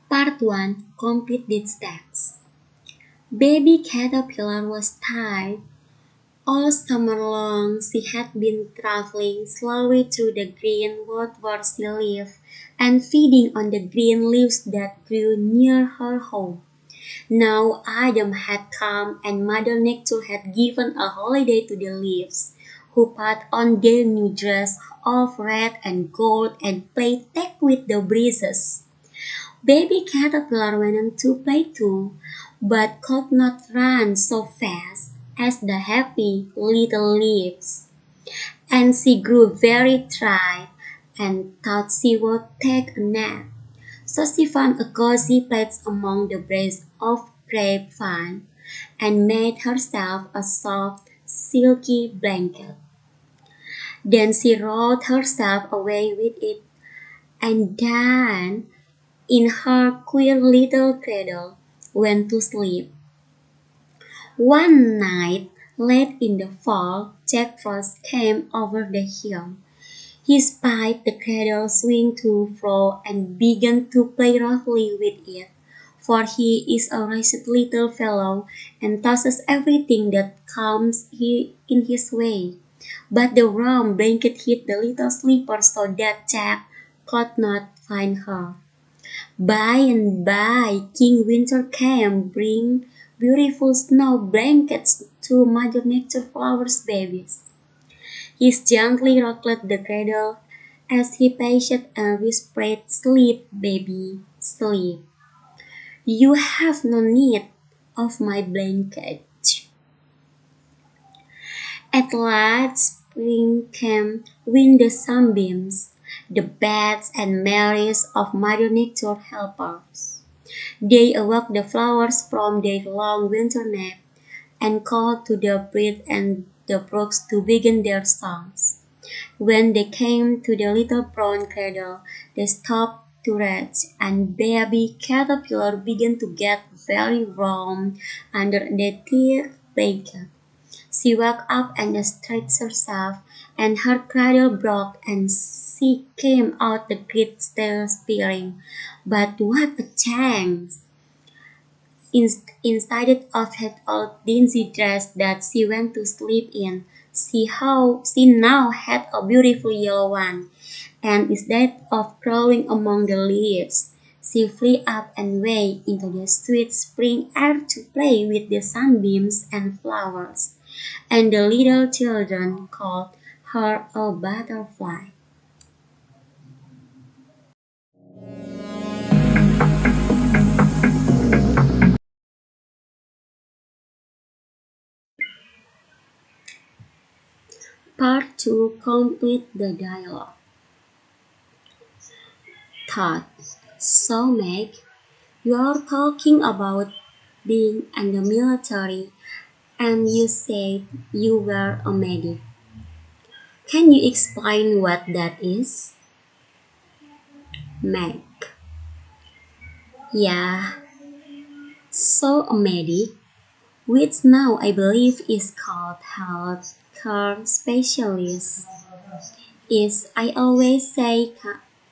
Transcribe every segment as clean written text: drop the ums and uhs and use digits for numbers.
Part 1 Complete these text. Baby Caterpillar was tired. All summer long she had been traveling slowly through the green woodward she lived and feeding on the green leaves that grew near her home. Now autumn had come and Mother Nature had given a holiday to the leaves, who put on their new dress of red and gold and played tag with the breezes. Baby Caterpillar went to play too, but could not run so fast as the happy little leaves. And she grew very tired and thought she would take a nap. So she found a cozy place among the branches of grapevine and made herself a soft, silky blanket. Then she rolled herself away with it, and then, in her queer little cradle, went to sleep. One night, late in the fall, Jack Frost came over the hill. He spied the cradle swing to and fro and began to play roughly with it, for he is a wretched little fellow and tosses everything that comes in his way. But the warm blanket hid the little sleeper so that Jack could not find her. By and by, King Winter came, bring beautiful snow blankets to Mother Nature flowers' babies. He gently rocked the cradle as he patted and whispered, "Sleep, baby, sleep. You have no need of my blanket." At last spring came with the sunbeams, the beds and merries of Mother Nature helpers. They awoke the flowers from their long winter nap and called to the breeze and the brooks to begin their songs. When they came to the little brown cradle, they stopped to rest, and baby Caterpillar began to get very warm under the thick blanket. She woke up and stretched herself, and her cradle broke, and she came out the great stair spearing. But what a chance! Instead of her old dingy dress that she went to sleep in, she now had a beautiful yellow one, and instead of crawling among the leaves, she flew up and away into the sweet spring air to play with the sunbeams and flowers, and the little children called her a butterfly. Part 2 Complete the dialogue. Thought. So Meg, you're talking about being in the military and you said you were a medic. Can you explain what that is? Meg. Yeah, so a medic, which now I believe is called health care specialist, is I always say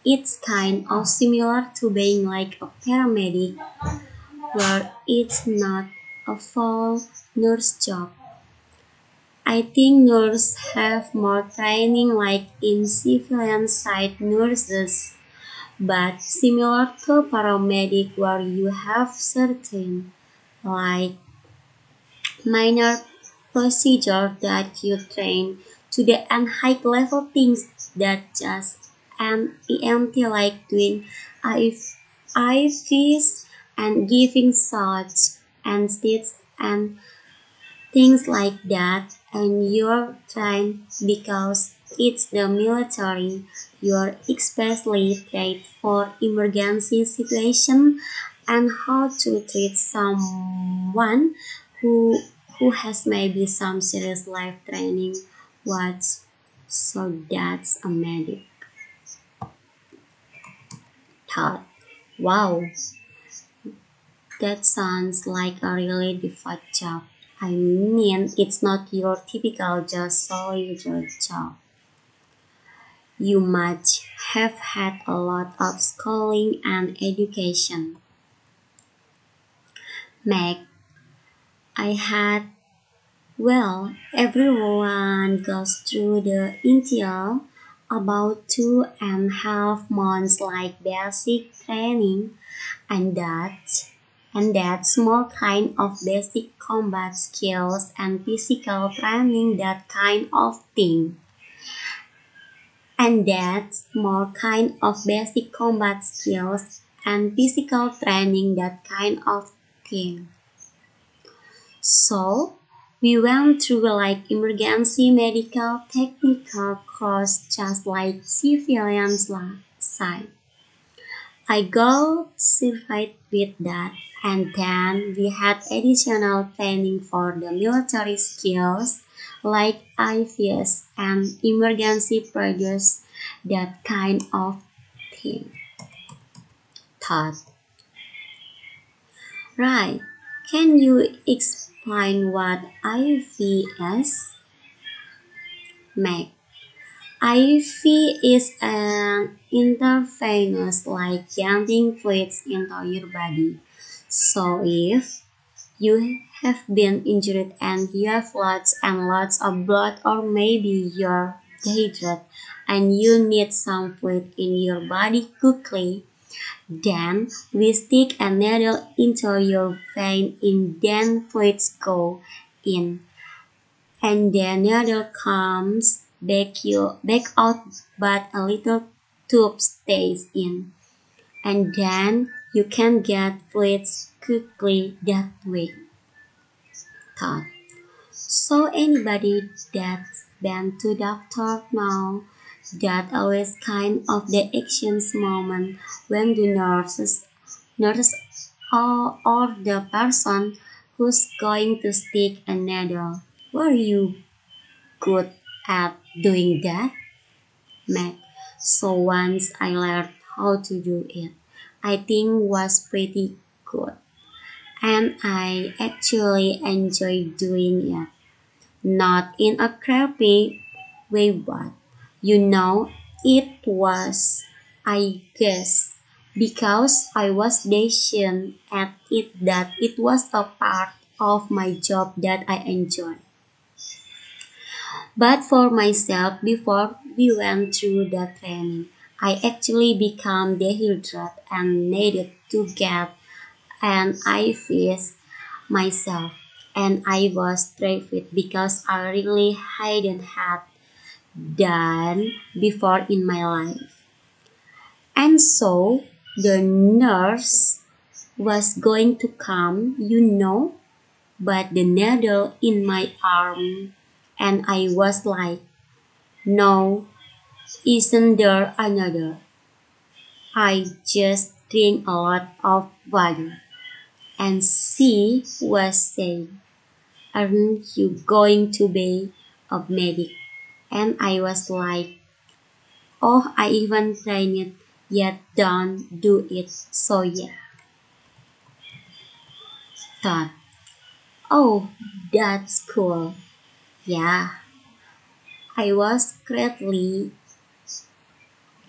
it's kind of similar to being like a paramedic, where it's not a full nurse job. I think nurses have more training like in civilian side nurses, but similar to paramedic where you have certain like minor procedure that you train to the and high level things that just an EMT like doing IVs and giving shots and stits and things like that, and you're trained because it's the military. You're especially trained for emergency situation and how to treat someone who who has maybe some serious life training. What? So that's a medic. Thought. Wow, that sounds like a really difficult job. I mean, it's not your typical just soldier job. You must have had a lot of schooling and education. Meg, I had, well, everyone goes through the initial about 2.5 months like basic training and that small kind of basic combat skills and physical training that kind of thing. And that small kind of basic combat skills and physical training that kind of thing. So we went through like emergency medical technical course just like civilians side. I got certified with that and then we had additional training for the military skills like IVS and emergency procedures, that kind of thing. Thought. Right. Can you explain what IVS make? IV is an intravenous like getting fluids into your body. So if you have been injured and you have lots and lots of blood or maybe you're dehydrated and you need some fluid in your body quickly, then we stick a needle into your vein and then fluids go in and the needle comes back out but a little tube stays in and then you can get fluids quickly that way. Thought. So anybody that's been to doctor now that always kind of the actions moment when the nurse or the person who's going to stick a needle. Were you good at doing that, Mac? So once I learned how to do it, I think was pretty good, and I actually enjoy doing it. Not in a crappy way, but it was, I guess, because I was decent at it that it was a part of my job that I enjoyed. But for myself, before we went through the training, I actually became dehydrated and needed to get an IV myself. And I was terrified because I really hadn't had done before in my life. And so the nurse was going to come, but the needle in my arm, and I was like, no, isn't there another? I just drink a lot of water. And she was saying, aren't you going to be a medic? And I was like, oh, I even trained it, yet don't do it. So yeah, thought, oh, that's cool. Yeah, I was greatly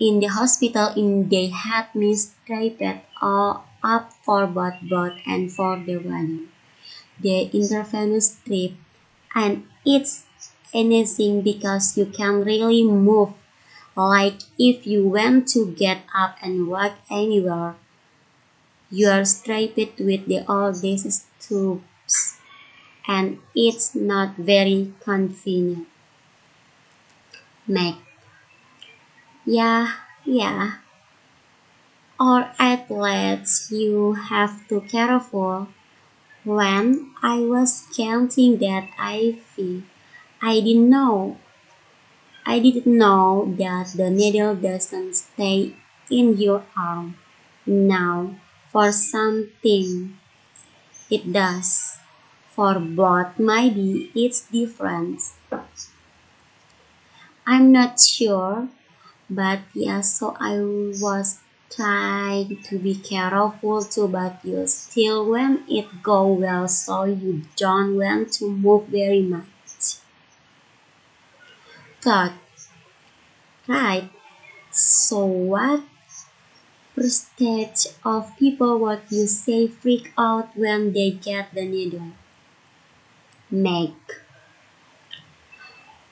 in the hospital and they had me straight all up for both blood and for the body. The intravenous strip, and it's anything because you can really move. Like if you want to get up and walk anywhere, you are strapped with the all these tubes, and it's not very convenient. Meg. Yeah, yeah. Or athletes, you have to careful. When I was counting that IV, I didn't know. I didn't know that the needle doesn't stay in your arm. Now, for something, it does. For blood, maybe it's different. I'm not sure, but yeah, so I was trying to be careful too, but you still when it go well, so you don't want to move very much. Thought, right? So what? Percentage of people what you say freak out when they get the needle. Make.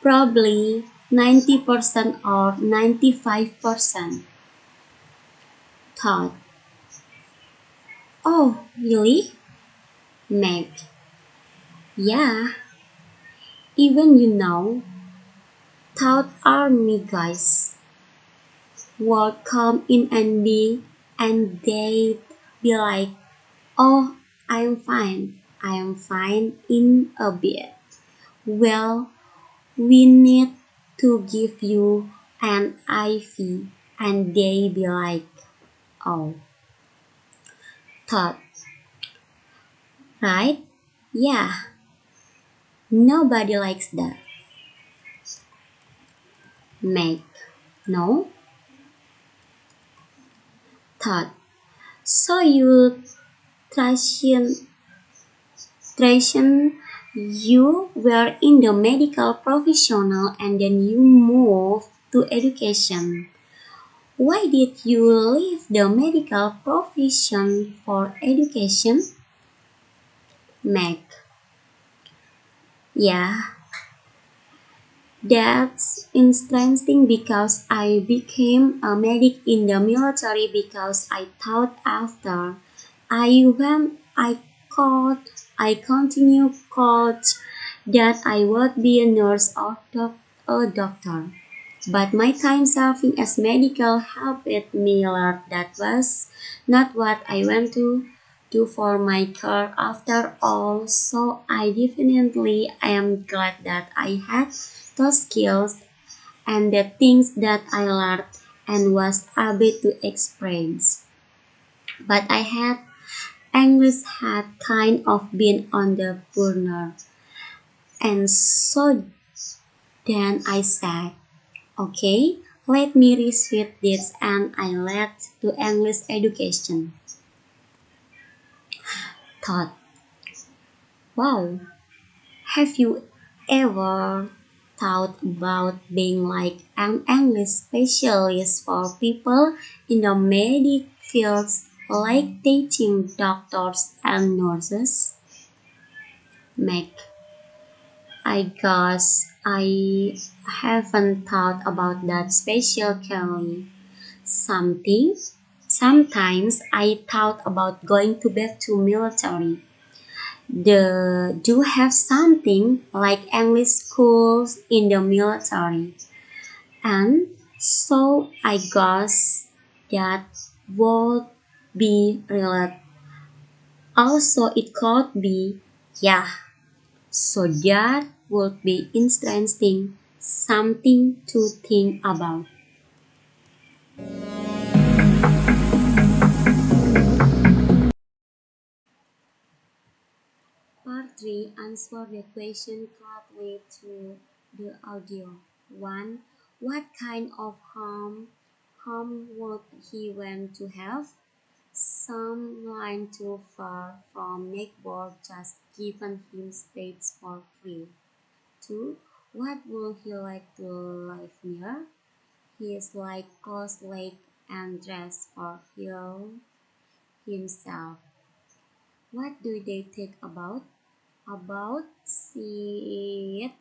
Probably 90% or 95%. Thought. Oh, really? Meg. Yeah, even thought army guys would come in and they'd be like, oh, I'm fine in a bit. Well, we need to give you an IV. And they'd be like, oh, thought, right? Yeah, nobody likes that. Meg. No? Thought. So you transition, transition you were in the medical professional and then you moved to education. Why did you leave the medical profession for education? Meg. Yeah, that's interesting because I became a medic in the military because I thought after I caught I continue coach that I would be a nurse or a doctor. But my time serving as medical helped me learn that was not what I went to do for my career after all. So I definitely am glad that I had those skills and the things that I learned and was able to express. But I had English had kind of been on the burner. And so then I said, okay, let me research this and I led to English education. Thought, wow, have you ever thought about being like an English specialist for people in the medic fields like teaching doctors and nurses? Meg, I guess I haven't thought about that specifically. Something. Sometimes I thought about going to back to military. Do have something like English schools in the military. And so I guess that would be related. Also it could be yeah. So that would be interesting. Something to think about. Part 3 answer the question correctly to the audio. 1. What kind of harm would he want to have? Some line too far from neighbor just given him space for free. 2. What would he like to live near? He is like close lake and dress for himself. What do they think about it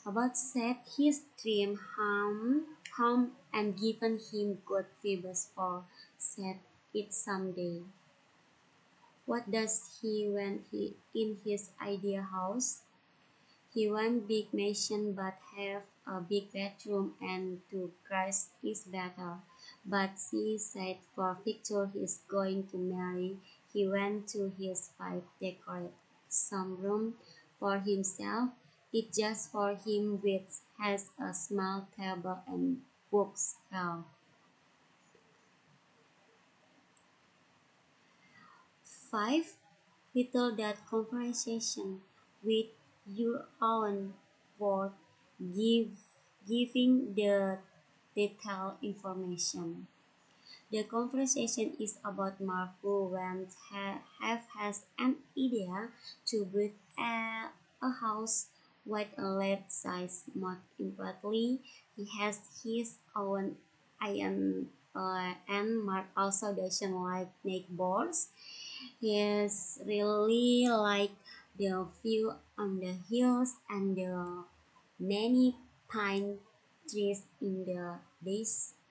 about set his dream home and given him good vibes for set it someday. What does he want he in his idea house? He want big mansion but have a big bedroom and two guys is better. But she said for Victor he's going to marry. He went to his wife decorate some room for himself. It just for him which has a small table and bookshelf. 5. Little that conversation with your own word, give, giving the detailed information. The conversation is about Mark who went have has an idea to build a house with a large size. More importantly, he has his own and Mark also doesn't like neighbors. He's really like the view on the hills and the many pine trees in the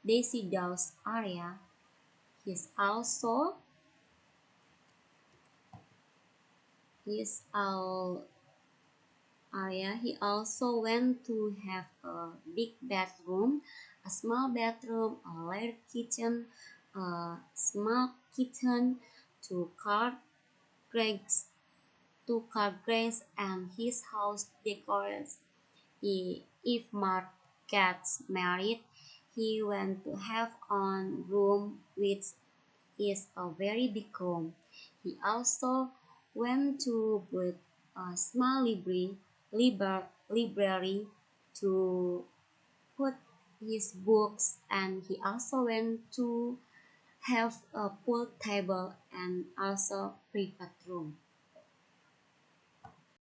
Daisy Downs area. He's also his area. He also went to have a big bedroom, a small bedroom, a little kitchen, a small kitchen, two car crags, two car grace, and his house decorates. If Mark gets married, he went to have own room which is a very big room. He also went to build a small library to put his books, and he also went to have a pool table and also private room.